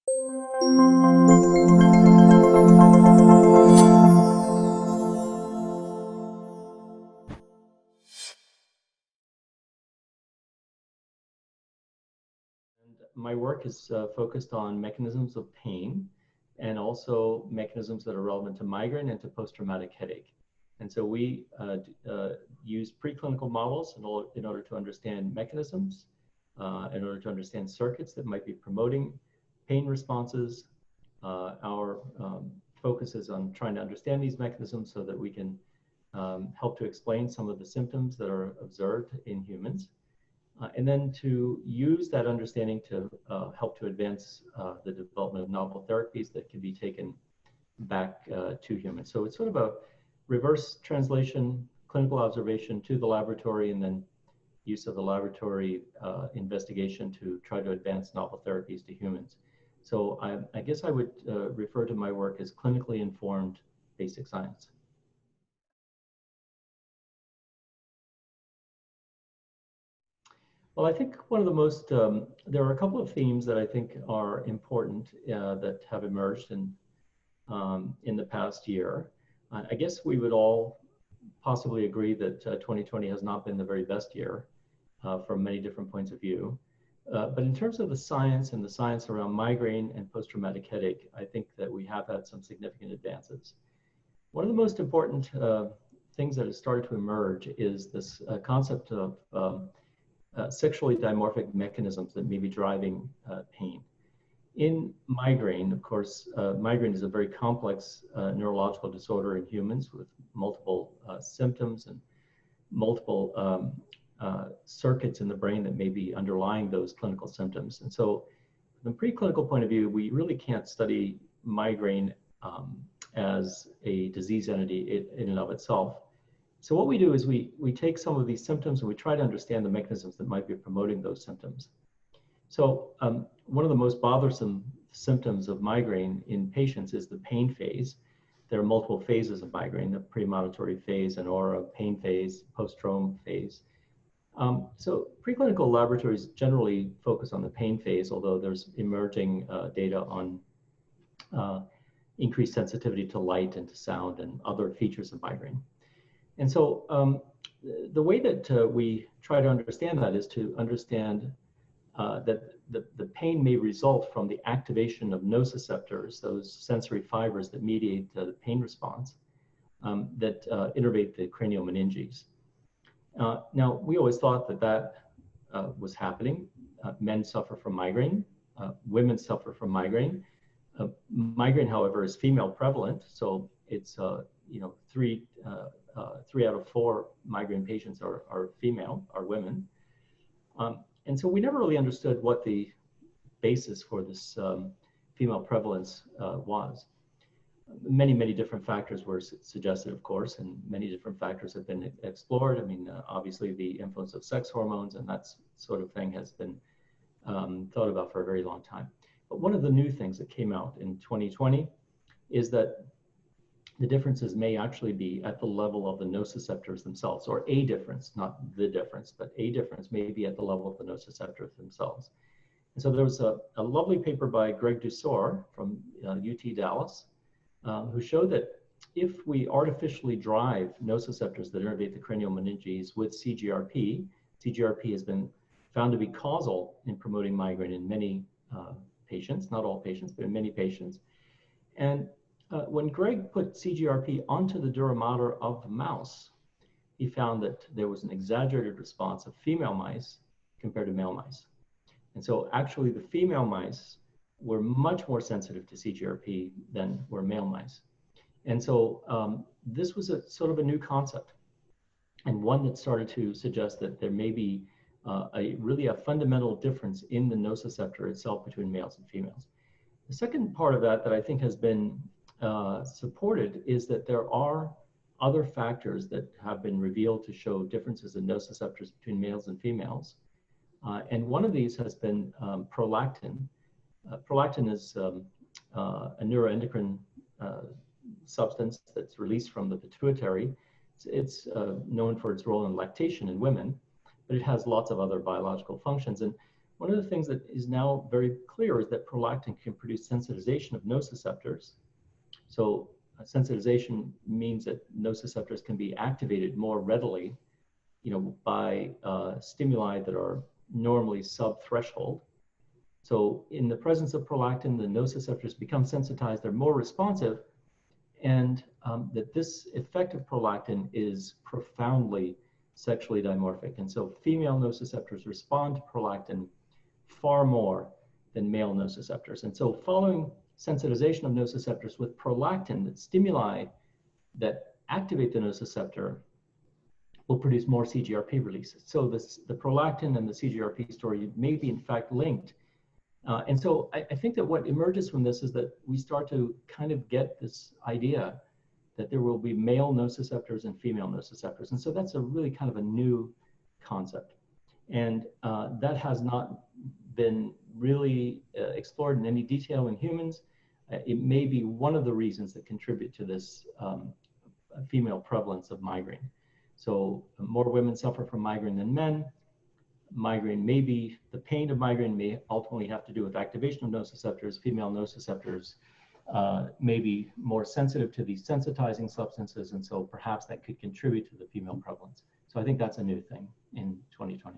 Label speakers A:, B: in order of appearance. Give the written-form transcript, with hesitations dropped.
A: My work is focused on mechanisms of pain and also mechanisms that are relevant to migraine and to post-traumatic headache. And so we use preclinical models in order to understand mechanisms, in order to understand circuits that might be promoting pain responses. Our focus is on trying to understand these mechanisms so that we can help to explain some of the symptoms that are observed in humans. And then to use that understanding to help to advance the development of novel therapies that can be taken back to humans. So it's sort of a reverse translation, clinical observation to the laboratory, and then use of the laboratory investigation to try to advance novel therapies to humans. So I guess I would refer to my work as clinically informed basic science. Well, I think one of the most, there are a couple of themes that I think are important that have emerged in the past year. I guess we would all possibly agree that 2020 has not been the very best year from many different points of view. But in terms of the science and the science around migraine and post-traumatic headache, I think that we have had some significant advances. One of the most important things that has started to emerge is this concept of sexually dimorphic mechanisms that may be driving pain. In migraine, of course, migraine is a very complex neurological disorder in humans with multiple symptoms and multiple circuits in the brain that may be underlying those clinical symptoms. And so from the preclinical point of view, we really can't study migraine as a disease entity in and of itself. So what we do is we take some of these symptoms and we try to understand the mechanisms that might be promoting those symptoms. So one of the most bothersome symptoms of migraine in patients is the pain phase. There are multiple phases of migraine: the premonitory phase, an aura, pain phase, post-traumatic phase. So preclinical laboratories generally focus on the pain phase, although there's emerging data on increased sensitivity to light and to sound and other features of migraine. And so the way that we try to understand that is to understand that the pain may result from the activation of nociceptors, those sensory fibers that mediate the pain response, that innervate the cranial-meninges. Now, we always thought that was happening. Men suffer from migraine. Women suffer from migraine. Migraine, however, is female prevalent, so it's 3 out of 4 migraine patients are female, are women. And so we never really understood what the basis for this female prevalence was. Many different factors were suggested, of course, and many different factors have been explored. I mean, obviously the influence of sex hormones and that sort of thing has been thought about for a very long time. But one of the new things that came out in 2020 is that the differences may actually be at the level of the nociceptors themselves, or a difference, not the difference, but a difference may be at the level of the nociceptors themselves. And so there was a lovely paper by Greg Dussor from UT Dallas, who showed that if we artificially drive nociceptors that innervate the cranial-meninges with CGRP, CGRP has been found to be causal in promoting migraine in many patients, not all patients, but in many patients. And when Greg put CGRP onto the dura mater of the mouse, he found that there was an exaggerated response of female mice compared to male mice. And so actually the female mice were much more sensitive to CGRP than were male mice. And so this was a sort of a new concept, and one that started to suggest that there may be really a fundamental difference in the nociceptor itself between males and females. The second part of that I think has been supported is that there are other factors that have been revealed to show differences in nociceptors between males and females. And one of these has been prolactin. Prolactin is a neuroendocrine substance that's released from the pituitary. It's known for its role in lactation in women, but it has lots of other biological functions. And one of the things that is now very clear is that prolactin can produce sensitization of nociceptors. So sensitization means that nociceptors can be activated more readily, by stimuli that are normally sub-threshold. So in the presence of prolactin, the nociceptors become sensitized, they're more responsive, and that this effect of prolactin is profoundly sexually dimorphic. And so female nociceptors respond to prolactin far more than male nociceptors. And so following sensitization of nociceptors with prolactin, that stimuli that activate the nociceptor will produce more CGRP releases. So the prolactin and the CGRP story may be in fact linked. And so I think that what emerges from this is that we start to kind of get this idea that there will be male nociceptors and female nociceptors. And so that's a really kind of a new concept. And that has not been really explored in any detail in humans. It may be one of the reasons that contribute to this female prevalence of migraine. So more women suffer from migraine than men. Migraine may be, the pain of migraine may ultimately have to do with activation of nociceptors. Female nociceptors may be more sensitive to these sensitizing substances, and so perhaps that could contribute to the female prevalence. So I think that's a new thing in 2020.